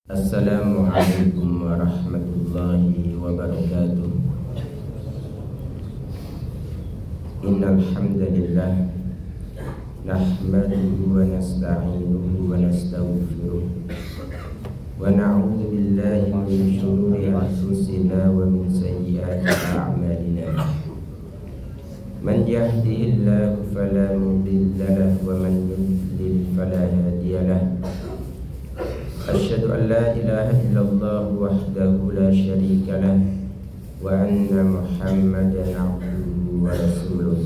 Assalamualaikum warahmatullahi wabarakatuh. Innal hamdalillah nahmaduhu wa nasta'inuhu wa nastaghfiruh wa na'udzu billahi min shururi anfusina wa min sayyiati a'malina. Man yahdihillahu fala mudilla lahu wa man yudlil fala hadiya lahu. Asyhadu an la ilaha illallah wahdahu la syarika lah wa anna Muhammadan abduhu wa rasuluh.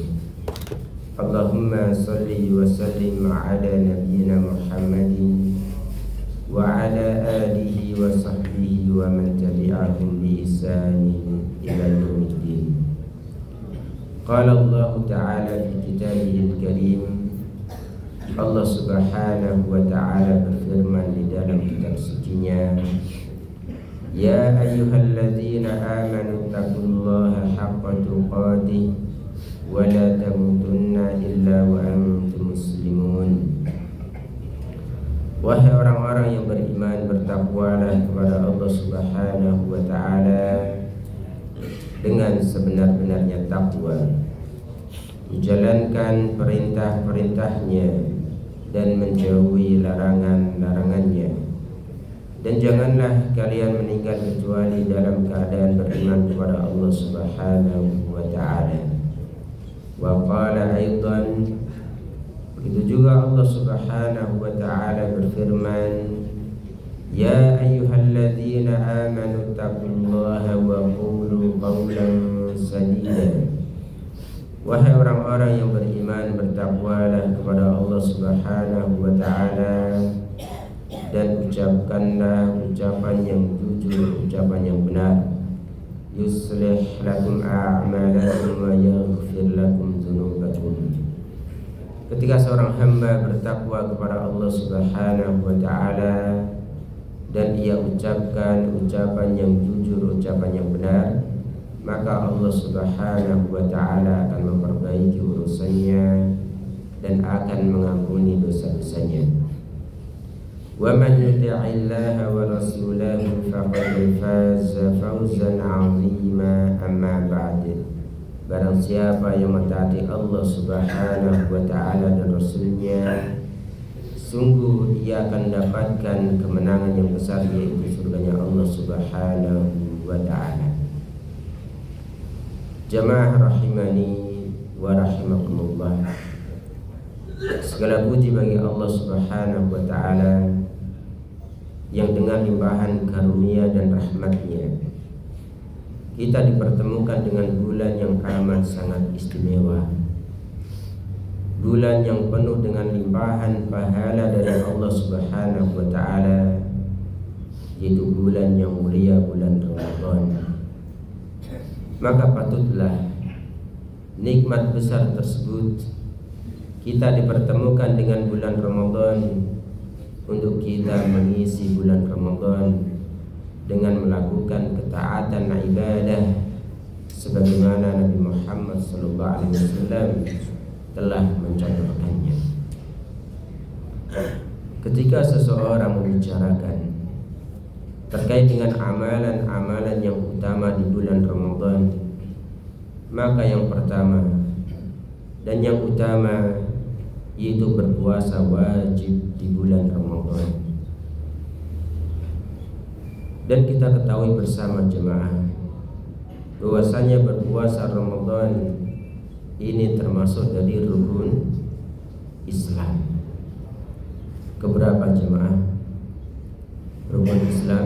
Allahumma salli wa sallim ala nabiyyina Muhammadin wa ala alihi wa sahbihi wa man tabi'ahum bi ihsanin ila yaumiddin. Qala Allah ta'ala fi kitabihil karim. Allah Subhanahu wa ta'ala berfirman di dalam kitab sucinya, Ya ayyuhalladzina amanu taqullaha haqqa tuqatih wa la tamutunna illa wa antum muslimun. Wahai orang-orang yang beriman, bertakwalah kepada Allah Subhanahu wa ta'ala dengan sebenar-benarnya takwa, menjalankan perintah-perintahnya dan menjauhi larangan-larangannya. Dan janganlah kalian meninggal kecuali dalam keadaan beriman kepada Allah Subhanahu wa ta'ala. Wa qala aidan, begitu juga Allah Subhanahu wa ta'ala berfirman, Ya ayyuhalladzina amanu taqullaha wa qulu qawlan sadida. Wahai orang-orang yang beriman, bertakwalah kepada Allah Subhanahu wa ta'ala dan ucapkanlah ucapan yang jujur, ucapan yang benar. Yuslih lakum a'malakum wa yaghfir lakum dzunubakum. Ketika seorang hamba bertakwa kepada Allah Subhanahu wa ta'ala dan ia ucapkan ucapan yang jujur, ucapan yang benar, maka Allah Subhanahu wa ta'ala akan memperbaiki urusannya dan akan mengampuni dosa-dosanya. Wa man yuti'illaha wa rasulahu faqad faza fawzan 'azima. Amma ba'd. Barang siapa yang mentaati Allah Subhanahu wa ta'ala dan Rasulnya, sungguh ia akan mendapatkan kemenangan yang besar, yaitu surganya Allah Subhanahu wa ta'ala. Jamaah rahimani wa rahimakumullah. Segala puji bagi Allah Subhanahu wa ta'ala yang dengan limpahan karunia dan rahmatnya kita dipertemukan dengan bulan yang amat sangat istimewa, bulan yang penuh dengan limpahan pahala dari Allah Subhanahu wa ta'ala, yaitu bulan yang mulia, bulan Ramadan. Maka patutlah nikmat besar tersebut kita dipertemukan dengan bulan Ramadan untuk kita mengisi bulan Ramadan dengan melakukan ketaatan ibadah sebagaimana Nabi Muhammad SAW telah mencontohkannya. Ketika seseorang membicarakan terkait dengan amalan-amalan yang utama di bulan Ramadan, maka yang pertama dan yang utama yaitu berpuasa wajib di bulan Ramadan. Dan kita ketahui bersama jemaah bahwasanya berpuasa Ramadan ini termasuk dari rukun Islam. Keberapa jemaah? Rukun Islam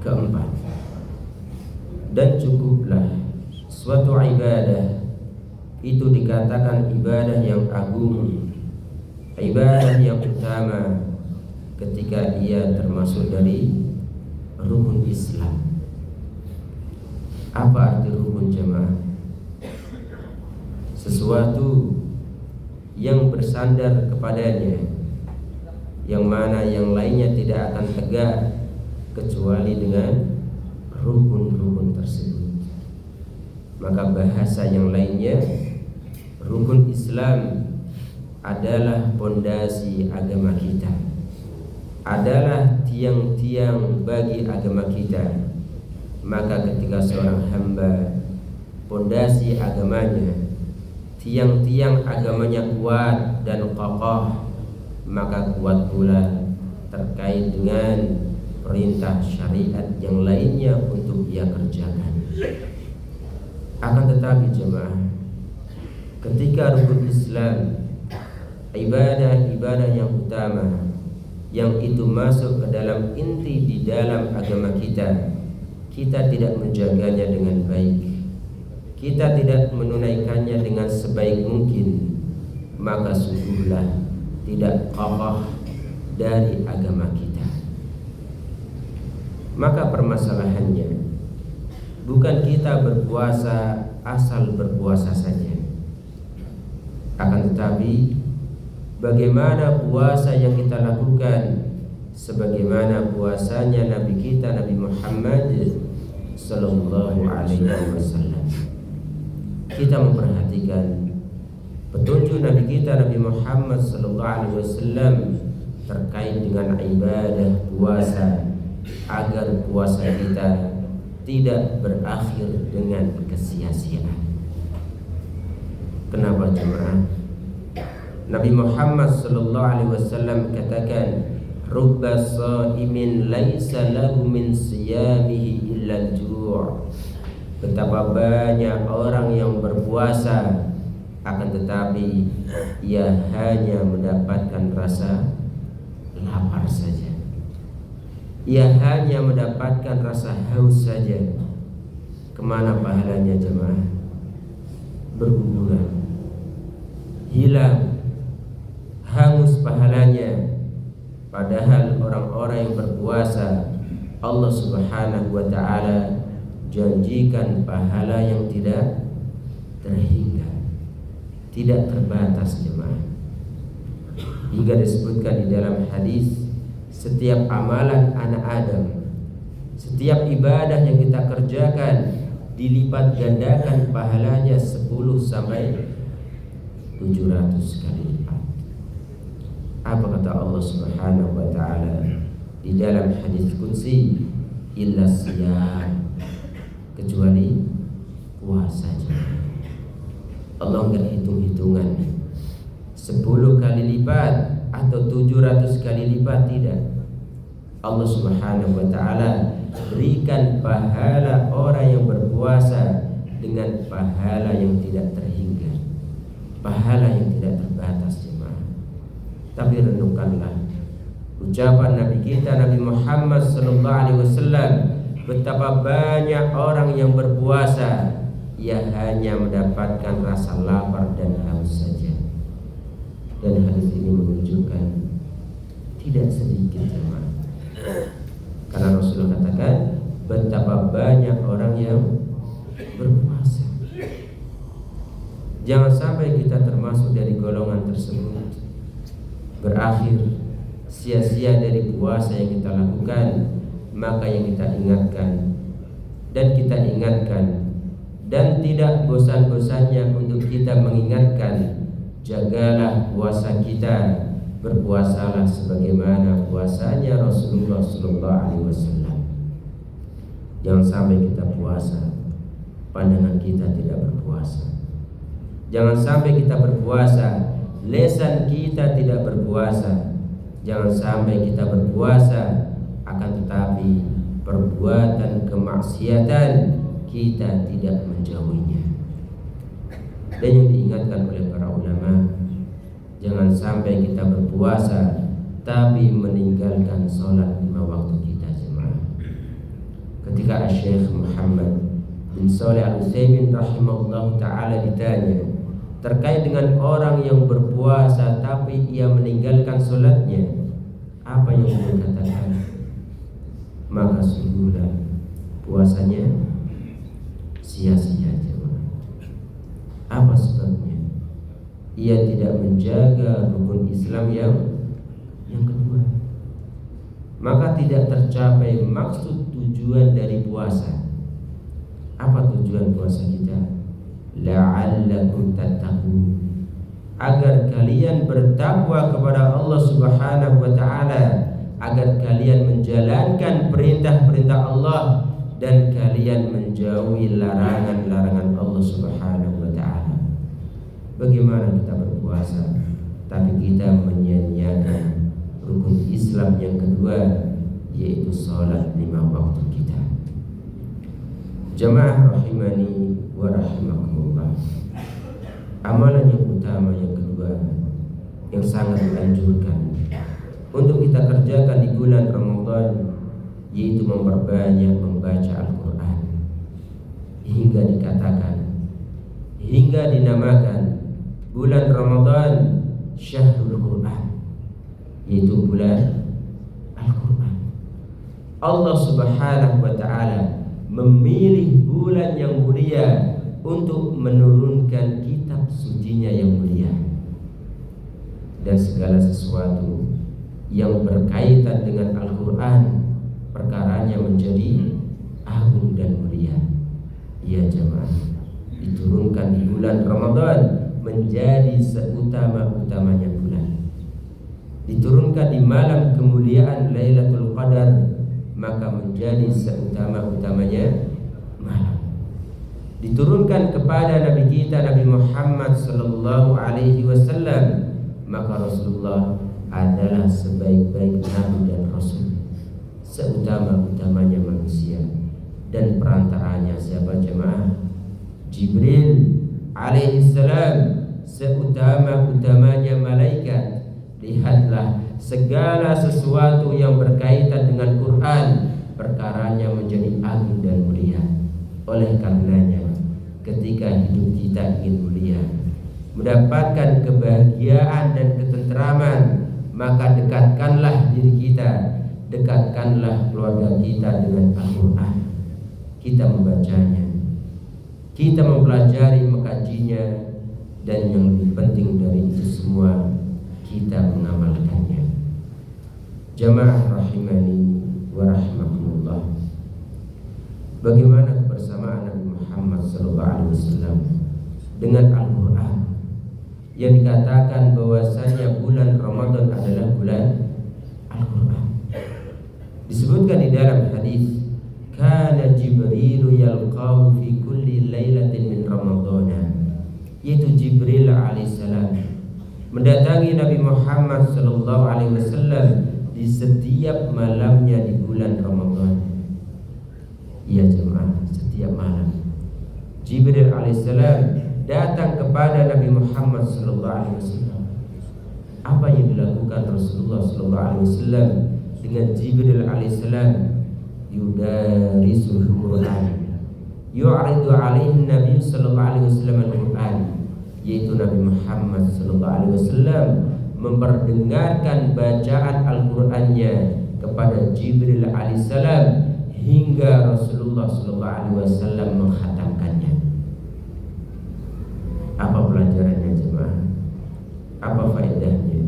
keempat. Dan cukuplah suatu ibadah itu dikatakan ibadah yang agung, ibadah yang utama ketika ia termasuk dari rukun Islam. Apa arti rukun jemaah? Sesuatu yang bersandar kepadanya, yang mana yang lainnya tidak akan tegak kecuali dengan rukun-rukun tersebut. Maka bahasa yang lainnya, rukun Islam adalah pondasi agama kita. adalah tiang-tiang bagi agama kita. Maka ketika seorang hamba pondasi agamanya, tiang-tiang agamanya kuat dan kokoh, maka kuat pula terkait dengan perintah syariat yang lainnya untuk dia kerjakan. Akan tetapi jemaah, ketika rukun Islam, ibadah-ibadah yang utama, yang itu masuk ke dalam inti di dalam agama kita, kita tidak menjaganya dengan baik, kita tidak menunaikannya dengan sebaik mungkin, maka sungguhlah tidak kokoh dari agama kita. Maka permasalahannya bukan kita berpuasa asal berpuasa saja, akan tetapi bagaimana puasa yang kita lakukan sebagaimana puasanya Nabi kita Nabi Muhammad sallallahu alaihi wasallam. Kita memperhatikan petunjuk Nabi kita Nabi Muhammad sallallahu alaihi wasallam terkait dengan ibadah puasa, agar puasa kita tidak berakhir dengan kesia-siaan. Kenapa jemaah? Nabi Muhammad sallallahu alaihi wasallam katakan, rubba shaimin laisa lahu min siyamihi illa al-ju'. Betapa banyak orang yang berpuasa akan tetapi ia hanya mendapatkan rasa lapar saja. Ia hanya mendapatkan rasa haus saja. Kemana pahalanya jemaah? Berguguran, hilang, hangus pahalanya. Padahal orang-orang yang berpuasa, Allah Subhanahu wa ta'ala janjikan pahala yang tidak terhingga, tidak terbatas jemaah. Hingga disebutkan di dalam hadis, setiap amalan anak Adam, setiap ibadah yang kita kerjakan dilipat gandakan pahalanya 10 sampai 700 kali lipat. Apa kata Allah Subhanahu wa ta'ala di dalam hadis qudsi? Illa siyam, kecuali puasa. Allah enggak hitung-hitungan 10 kali lipat atau 700 kali lipat, tidak. Allah Subhanahu wa ta'ala berikan pahala orang yang berpuasa dengan pahala yang tidak terhingga, pahala yang tidak terbatas jemaah. Tapi renungkanlah ucapan Nabi kita Nabi Muhammad sallallahu alaihi wasallam, betapa banyak orang yang berpuasa ia hanya mendapatkan rasa lapar dan haus saja. Dan hadis ini menunjukkan tidak sedikit jemaah. Karena Rasulullah katakan betapa banyak orang yang berpuasa. Jangan sampai kita termasuk dari golongan tersebut, berakhir sia-sia dari puasa yang kita lakukan. Maka yang kita ingatkan dan tidak bosan-bosannya untuk kita mengingatkan, jagalah puasa kita, berpuasalah sebagaimana puasanya Rasulullah sallallahu alaihi wasallam. Jangan sampai kita puasa, pandangan kita tidak berpuasa. Jangan sampai kita berpuasa, lisan kita tidak berpuasa. Jangan sampai kita berpuasa, akan tetapi perbuatan kemaksiatan kita tidak menjauhinya. Dan yang diingatkan oleh para ulama, jangan sampai kita berpuasa tapi meninggalkan sholat 5 waktu kita jemaah. Ketika Syekh Muhammad bin Shalih Al-Utsaimin rahimahullah ta'ala ditanya terkait dengan orang yang berpuasa tapi ia meninggalkan sholatnya, apa yang beliau katakan? Maka sungguhlah puasanya sia-sia jemaah. Apa sebabnya? Ia tidak menjaga rukun Islam yang kedua. Maka tidak tercapai maksud tujuan dari puasa. Apa tujuan puasa kita? La'allakum tattaqun, agar kalian bertakwa kepada Allah Subhanahu wa ta'ala, agar kalian menjalankan perintah-perintah Allah dan kalian menjauhi larangan-larangan Allah Subhanahu wa taala. Bagaimana kita berpuasa tapi kita menyia-nyiakan rukun Islam yang kedua, yaitu salat 5 waktu kita. Jamaah rahimani wa rahimakumullah. Amalan yang utama yang kedua yang sangat dianjurkan untuk kita kerjakan di bulan Ramadan, yaitu memperbanyak membaca Al-Quran, hingga dikatakan, hingga dinamakan bulan Ramadan Syahrul Quran, yaitu bulan Al-Quran. Allah Subhanahu wa ta'ala memilih bulan yang mulia untuk menurunkan kitab sucinya yang mulia, dan segala sesuatu yang berkaitan dengan Al-Quran perkaranya menjadi agung dan mulia. Ya jemaah, diturunkan di bulan Ramadan menjadi seutama-utamanya bulan. Diturunkan di malam kemuliaan Lailatul Qadar, maka menjadi seutama-utamanya malam. Diturunkan kepada Nabi kita Nabi Muhammad sallallahu alaihi wasallam, maka Rasulullah adalah sebaik-baik nabi dan rasul, seutama-utamanya manusia. Dan perantaranya siapa jemaah? Jibril alaihi salam, seutama-utamanya malaikat. Lihatlah, segala sesuatu yang berkaitan dengan Quran perkaranya menjadi agung dan mulia. Oleh karenanya, ketika hidup kita ingin mulia, mendapatkan kebahagiaan dan ketentraman, maka dekatkanlah diri kita, dekatkanlah keluarga kita dengan Al-Quran. Kita membacanya, kita mempelajari mengkajinya, dan yang lebih penting dari itu semua, kita mengamalkannya. Jamaah rahimani wa rahimakumullah. Bagaimana kebersamaan Nabi Muhammad SAW dengan Al-Quran yang dikatakan bahwasanya bulan Ramadan adalah bulan Al-Quran. Disebutkan di dalam hadis, kana Jibril yalqahu fi kulli lailatin min Ramadana, yaitu Jibril alaihissalam mendatangi Nabi Muhammad SAW di setiap malamnya di bulan Ramadan. Ya jemaah, setiap malam Jibril alaihissalam datang kepada Nabi Muhammad SAW. Apa yang dilakukan Rasulullah SAW dengan Jibril alaihissalam? Yudarisul Quran, yu'ridu alaihi Nabi SAW Al-Quran, yaitu Nabi Muhammad SAW memperdengarkan bacaan Al-Qurannya kepada Jibril alaihissalam hingga Rasulullah SAW menghatamkannya. Apa pelajarannya jemaah? Apa faedahnya?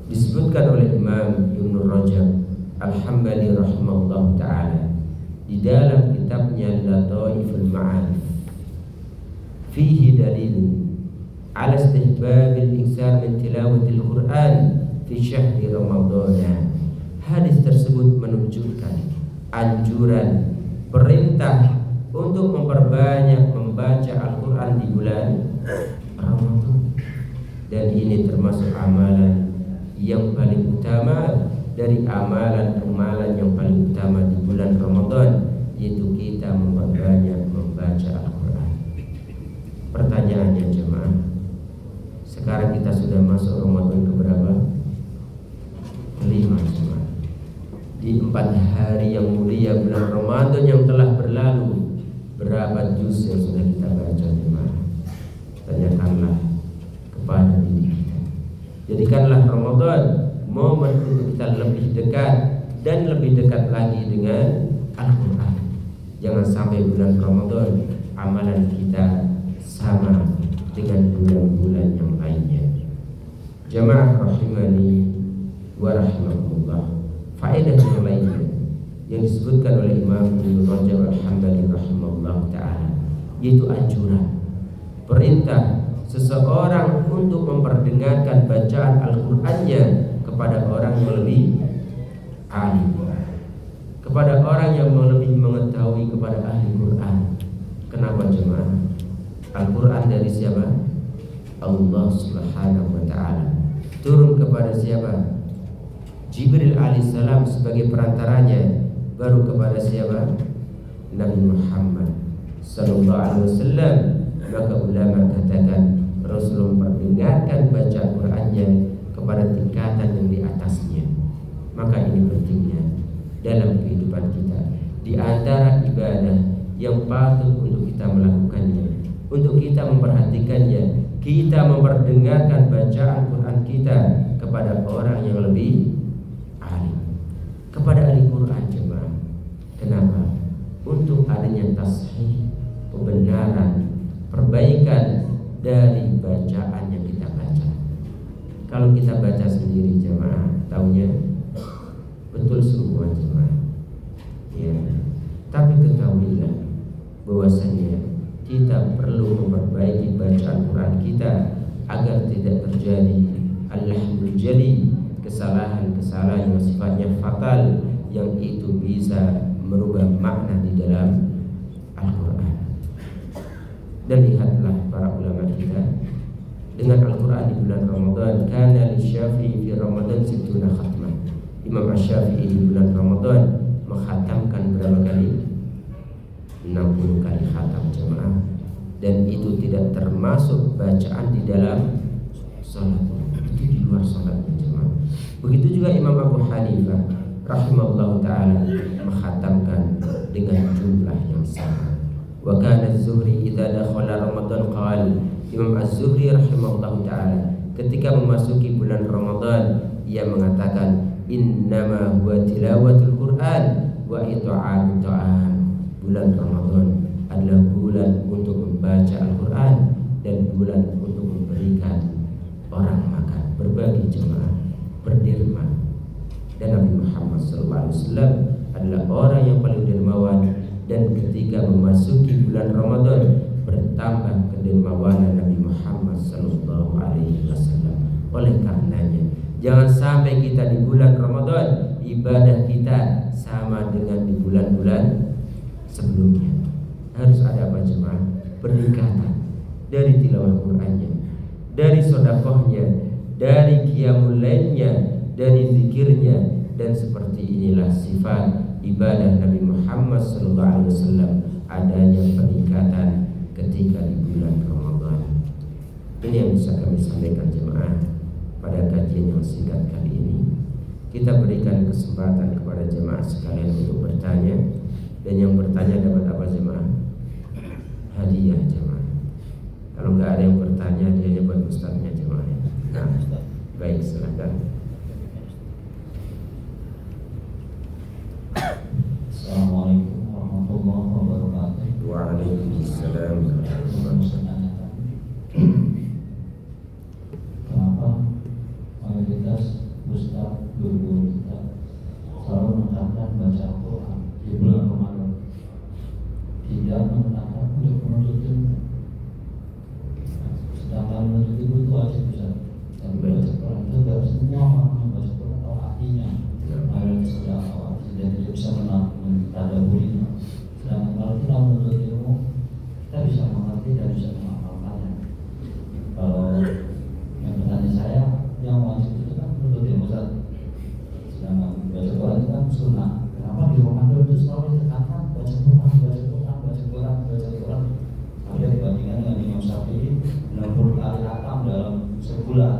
Disebutkan oleh Imam Ibn Rajab Al-Hambali rahimahullah ta'ala di dalam kitabnya Lataiful Ma'arif, fihi dalil ala istihbab al-iksar min tilawatil Quran fi syahri Ramadan. Hadis tersebut menunjukkan anjuran, perintah untuk memperbanyak membaca Al-Quran di bulan Ramadan. Dan ini termasuk amalan yang paling utama dari amalan-amalan yang paling utama di bulan Ramadan, yaitu kita memperbanyak membaca Al-Quran. Pertanyaannya jemaah, sekarang kita sudah masuk Ramadan keberapa? Kelima jemaah. Di 4 hari yang mulia bulan Ramadan yang telah berlalu, berapa juz yang sudah kita baca jemaah? Tanyakanlah kepada diri kita. Jadikanlah Ramadan momen untuk kita lebih dekat dan lebih dekat lagi dengan Al-Quran. Jangan sampai bulan Ramadan amalan kita sama dengan bulan-bulan yang lainnya. Jamaah rahimani wa rahimakumullah. Faedah yang lainnya yang disebutkan oleh Imam Ibn Rajab Al-Hambali rahimahullah ta'ala, yaitu anjuran, perintah seseorang untuk memperdengarkan bacaan Al-Qurannya kepada orang yang lebih alim, kepada orang yang lebih mengetahui, kepada ahli Quran. Kenapa jemaah? Al-Quran dari siapa? Allah Subhanahu wa ta'ala. Turun kepada siapa? Jibril alaihissalam sebagai perantaranya. Baru kepada siapa? Nabi Muhammad sallallahu alaihi wasallam. Maka ulama katakan Rasul memperdengarkan baca Qurannya kepada tingkatan yang di atasnya. Maka ini pentingnya dalam kehidupan kita. Di antara ibadah yang patut untuk kita melakukannya, untuk kita memperhatikannya, kita memperdengarkan bacaan Quran kita kepada orang yang lebih alim, kepada ahli Quran jemaah. Kenapa? Untuk adanya tashih, pembenaran, perbaikan dari bacaan yang kita baca. Kalau kita baca sendiri jemaah, taunya betul semua jemaah. Ya. Tapi ketahuilah bahwasanya kita perlu memperbaiki bacaan Quran kita agar tidak terjadi al-lahmul jali, kesalahan-kesalahan yang sifatnya fatal, yang itu bisa merubah makna di dalam Al-Quran. Dan lihatlah para ulama kita dengan Al-Quran di bulan Ramadan. Kana lisyafi'i fi Ramadan 60 khatmah. Imam Asy-Syafi'i di bulan Ramadan menghatamkan berapa kali? 60 kali khatam jemaah. Dan itu tidak termasuk bacaan di dalam salat, itu di luar salat jemaah. Begitu juga Imam Abu Hanifah rahimahullah ta'ala menghatamkan dengan jumlah yang sama. Wa kana Az-Zuhri idza dakhala Ramadan qala, Imam Az-Zuhri rahimahullah ta'ala ketika memasuki bulan Ramadan ia mengatakan innama huwa tilawatul Quran wa it'amut ta'am. Bulan Ramadan adalah bulan untuk membaca Al-Quran dan bulan untuk memberikan orang makan, berbagi jemaah, berderma. Dan Nabi Muhammad SAW adalah orang yang paling dermawan, dan ketika memasuki bulan Ramadan bertambah kedermawanan Nabi Muhammad SAW. Oleh karenanya jangan sampai kita di bulan Ramadan ibadah kita sama dengan di bulan-bulan sebelumnya. Harus ada apa jemaah? Peningkatan dari tilawah Qur'annya, dari sedekahnya, dari qiyamul lailnya, dari zikirnya. Dan seperti inilah sifat ibadah Nabi Muhammad SAW, adanya peningkatan ketika di bulan Ramadan. Ini yang bisa kami sampaikan jemaah pada kajian yang singkat kali ini. Kita berikan kesempatan kepada jemaah sekalian untuk bertanya. Dan yang bertanya dapat apa jemaah? Hadiah jemaah. Kalau nggak ada yang bertanya, hadiahnya buat ustaznya jemaah. Nah, baik, silakan. Assalamualaikum warahmatullahi wabarakatuh. Waalaikumsalam. Kenapa mayoritas ustaz guru kita selalu menekankan baca Al-Quran di bulan Ramadan, tidak menekankan untuk menuntut ilmu? Sedangkan menuntut ilmu itu wajib Ustaz. Dan baca Quran itu tidak semua orang yang baca Quran tahu artinya. Mayoritas sudah tahu artinya dan tidak bisa mentadaburinya. Sedangkan kalau kita menuntut ilmu, kita bisa mengerti dan bisa menghafalkannya. Kalau yang bertanya saya, yang wajib itu kan menuntut ilmu Ustaz. Sedangkan baca Quran itu kan sunnah. Kenapa di Ramadan itu selalu ditekankan baca Quran, baca Quran, baca Quran, baca Quran? Ada dibandingkan dengan Imam Syafi'i 60 kali khatam dalam sebulan.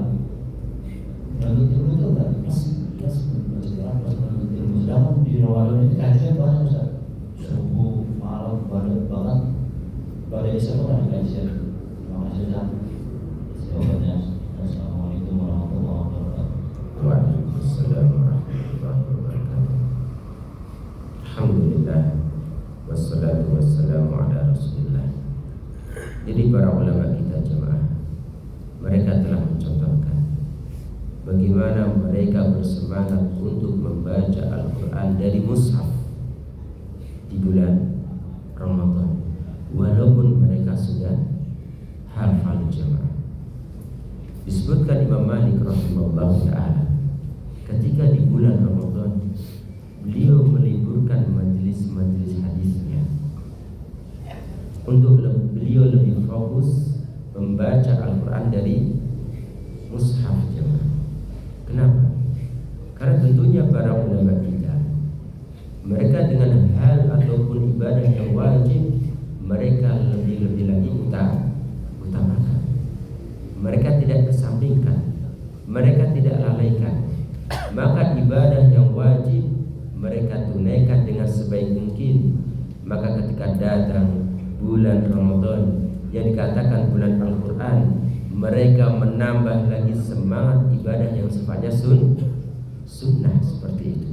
Menuntut ilmu itu enggak jelas baca Quran, baca menuntut ilmu. Sedangkan di Ramadan ini kajian banyak Ustaz. Subuh, malam, bahkan pada isya pun ada kajian. Terima kasih Ustaz. Jawabannya. Assalamualaikum warahmatullahi wabarakatuh. Waalaikumsalam warahmatullahi wabarakatuh. Alhamdulillah, wassalatu wassalamu ala Rasulillah. Jadi para ulama kita jemaah, mereka telah mencontohkan bagaimana mereka bersemangat untuk membaca Al-Quran dari mushaf di bulan Ramadan, walaupun mereka sudah hafal jemaah. Disebutkan Imam Malik rahimahullah ta'ala ketika di bulan Ramadan beliau meliburkan majelis-majelis hadisnya untuk beliau lebih fokus membaca Al-Quran dari mushaf jemaah. Kenapa? Karena tentunya para ulama kita, mereka dengan hal ataupun ibadah yang wajib, mereka lebih lagi utamakan. Mereka tidak kesampingkan, mereka tidak lalaikan. Maka ibadah yang wajib mereka tunaikan dengan sebaik mungkin. Maka ketika datang bulan Ramadan yang dikatakan bulan Al-Quran, mereka menambah lagi semangat ibadah yang sifatnya sunnah seperti itu.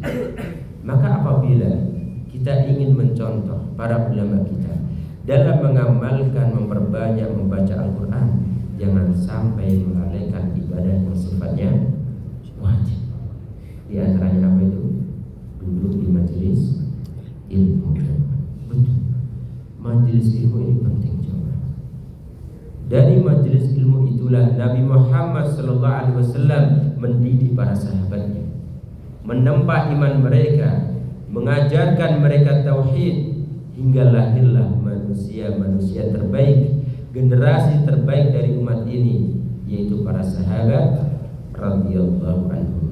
Maka apabila kita ingin mencontoh para ulama kita dalam mengamalkan, memperbanyak membaca Al-Quran, jangan sampai melalaikan ibadah yang sifatnya wajib. Di antaranya apa itu? Duduk di majelis ilmu. Betul. Majelis ilmu ini penting coba. Dari majelis ilmu itulah Nabi Muhammad SAW mendidik para sahabatnya, menempa iman mereka, mengajarkan mereka tauhid, hingga lahirlah manusia-manusia terbaik, generasi terbaik dari umat ini, yaitu para sahabat radhiyallahu anhum.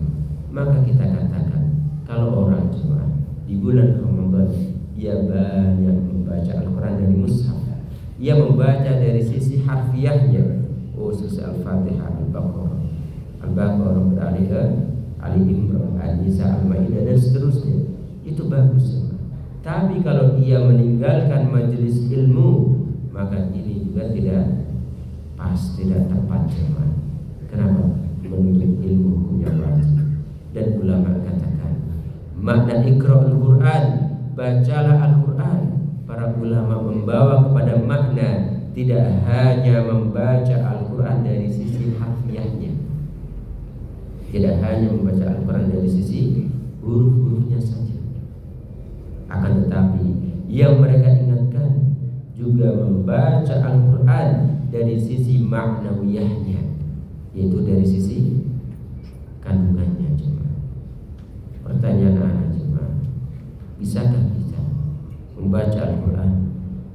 Maka kita katakan, kalau orang cuma di bulan Ramadan ia banyak membaca Al-Quran dari mushaf, ia membaca dari sisi harfiahnya, khusus Al-Fatihah, Al-Baqarah, beralih ke Ali Imran, An-Nisa, Al-Maidah dan seterusnya, itu bagus. Tapi kalau ia meninggalkan majelis ilmu, maka ini juga tidak pas, tidak tepat jemaah. Kenapa? Menuntut ilmu hukumnya wajib. Dan ulama katakan makna Iqra'ul Quran, bacalah Al-Quran. Para ulama membawa kepada makna tidak hanya membaca Al-Quran dari sisi harfiahnya, tidak hanya membaca Al-Quran dari sisi huruf-hurufnya saja, akan tetapi yang mereka ingatkan juga membaca Al-Quran dari sisi maknawiyahnya, yaitu dari sisi kandungannya. Pertanyaan anak jemaah, bisakah kita membaca Al-Quran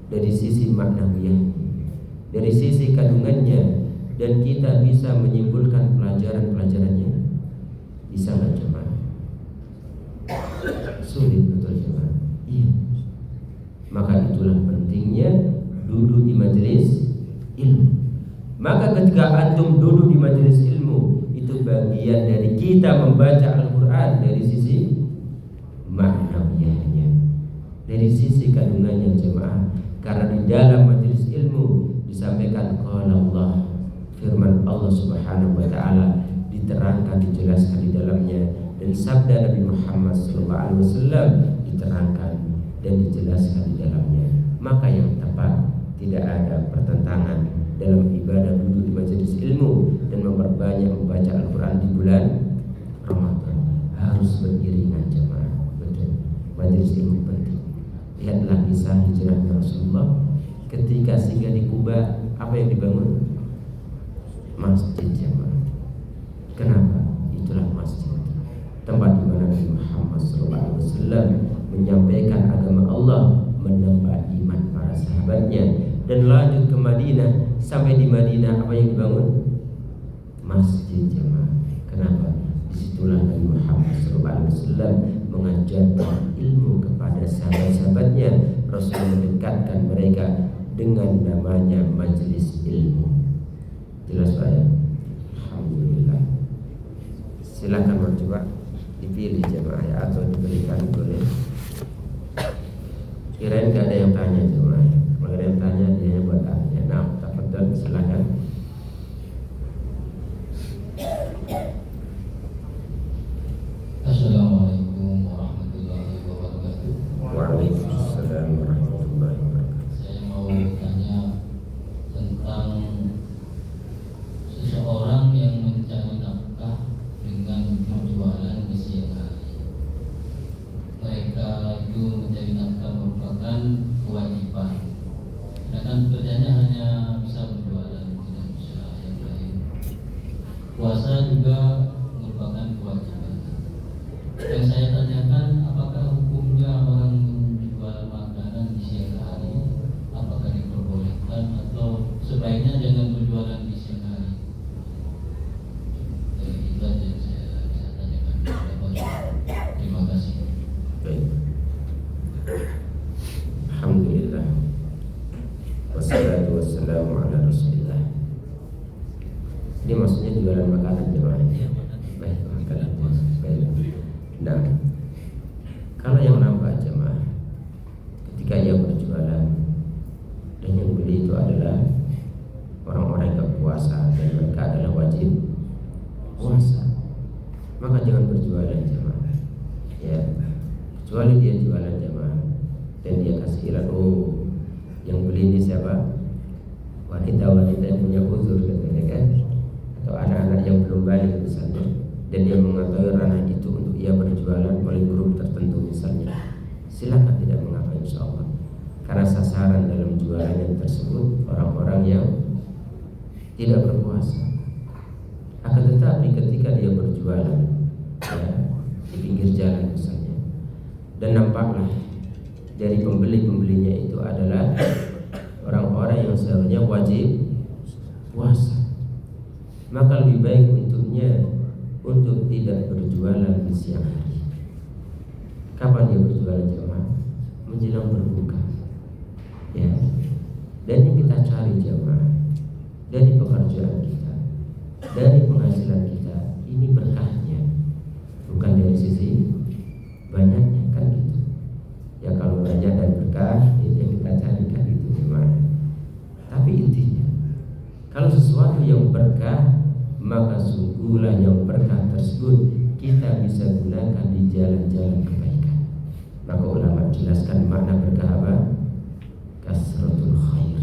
dari sisi maknawiyah, dari sisi kandungannya, dan kita bisa menyimpulkan pelajaran-pelajarannya? Bisa nggak jemaah? Sulit betul jemaah. Iya. Maka itulah pentingnya duduk di majelis ilmu. Maka ketika antum duduk di majelis ilmu, itu bagian dari kita membaca Al-Quran dari sisi maknawiyahnya, dari sisi kandungannya jemaah. Karena di dalam majelis ilmu disampaikan qala Allah, firman Allah Subhanahu wa taala diterangkan, dijelaskan di dalamnya, dan sabda Nabi Muhammad SAW diterangkan dan dijelaskan di dalamnya. Maka yang tepat, tidak ada pertentangan dalam ibadah duduk di majelis ilmu dan memperbanyak membaca Al-Quran di bulan Ramadan. Harus beriringan jemaah. Betul. Majelis ilmu penting. Lihatlah kisah hijrahnya Rasulullah ketika singgah di Kuba. Apa yang dibangun? Masjid jemaah. Kenapa? Itulah masjid, tempat di mana Nabi Muhammad SAW menyampaikan agama Allah, menambah iman para sahabatnya, dan lanjut ke Madinah. Sampai di Madinah apa yang dibangun? Masjid jemaah. Kenapa? Disitulah Nabi Muhammad SAW mengajarkan ilmu kepada sahabat-sahabatnya. Rasul mendekatkan mereka dengan namanya majelis ilmu. Jelas Pak ya? Alhamdulillah. Silakan coba dipilih jemaah ya, atau diberikan boleh. Kirain gak ada yang tanya jemaah. Kalau ada yang tanya dia buat apa? Nah, tafadhol silakan. Assalamualaikum warahmatullahi wabarakatuh. Waalaikumsalam warahmatullahi wabarakatuh. Saya mau bertanya tentang seseorang yang mencari nafkah dengan berjualan di siang hari. Mereka itu mencari nafkah merupakan kewajiban. Sedangkan pekerjaannya hanya bisa berjualan, tidak bisa yang lain. Puasa juga merupakan kewajiban. Yang saya tanyakan, apakah Nah, kalau yang nampak jemaah, ketika ia berjualan dan yang beli itu adalah orang-orang yang berpuasa dan mereka adalah wajib puasa, maka jangan berjualan jemaah. Ya, kecuali dia jualan jemaah dan dia kasih iklan, oh yang beli ini siapa? Wanita-wanita yang punya uzur katanya kan, atau anak-anak yang belum balik misalnya, dan dia mengetahui ranah itu untuk ia berjualan oleh grup tertentu misalnya, silakan, tidak mengapa insya Allah, karena sasaran dalam jualannya tersebut orang-orang yang tidak berpuasa. Akan tetapi ketika dia berjualan ya, di pinggir jalan misalnya, dan nampaklah dari pembeli-pembelinya itu adalah orang-orang yang seharusnya wajib puasa, maka lebih baik untuknya untuk tidak berjualan di siang hari. Kapan dia berjualan jemaah? Menjelang berbuka. Ya. Dan yang kita cari jemaah dari pekerjaan kita, dari penghasilan kita, ini berkahnya, bukan dari sisi banyaknya kan gitu. Ya kalau banyak dan berkah itu yang kita carikan itu jemaah. Tapi intinya, kalau sesuatu yang berkah, maka sungguhlah yang berkah tersebut kita bisa gunakan di jalan-jalan kebaikan. Maka ulama jelaskan makna berkah apa? Kasratul khair,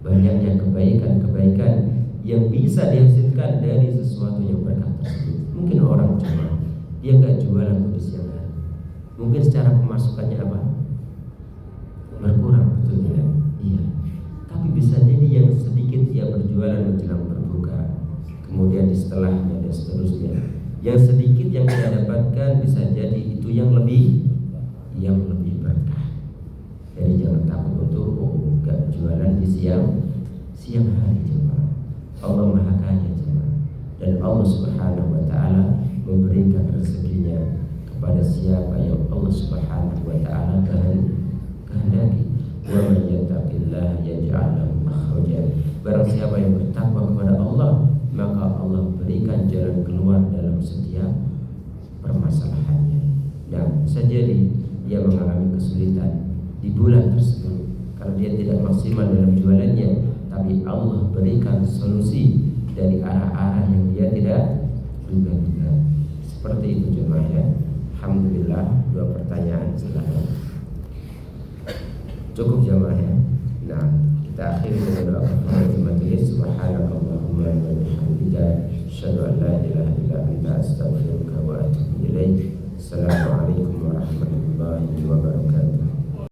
banyaknya kebaikan-kebaikan yang bisa dihasilkan dari sesuatu yang berkah tersebut. Mungkin orang cuma dia gak jualan di siang hari, mungkin secara pemasukannya apa? Berkurang, betul tidak? Iya. Tapi bisa jadi yang sedikit dia berjualan menjelang berbuka, kemudian di setelahnya dan seterusnya, yang sedikit yang dia dapatkan bisa jadi itu yang lebih berkah. Jadi jangan takut untuk gak jualan di siang hari jemaah. Allah Maha Kaya jemaah, dan Allah Subhanahu wa taala memberikan rezekinya kepada siapa yang Allah Subhanahu wa taala kehendaki. Wa man yattaqillaha yaj'al lahu makhraja. Barang siapa yang bertakwa kepada Allah, maka Allah berikan jalan keluar dalam setiap permasalahannya. Dan bisa jadi dia mengalami kesulitan di bulan tersebut karena dia tidak maksimal dalam jualannya, tapi Allah berikan solusi dari arah-arah yang dia tidak duga-duga. Seperti itu jemaah ya. Alhamdulillah, 2 pertanyaan silahkan. Cukup jemaah ya. Nah, kita akhiri dengan doa kafaratul majelis. Subhanakallahumma wa bihamdika, asyhadu an la ilaha illa anta, astaghfiruka wa atubu ilaik. Assalamualaikum warahmatullahi wabarakatuh.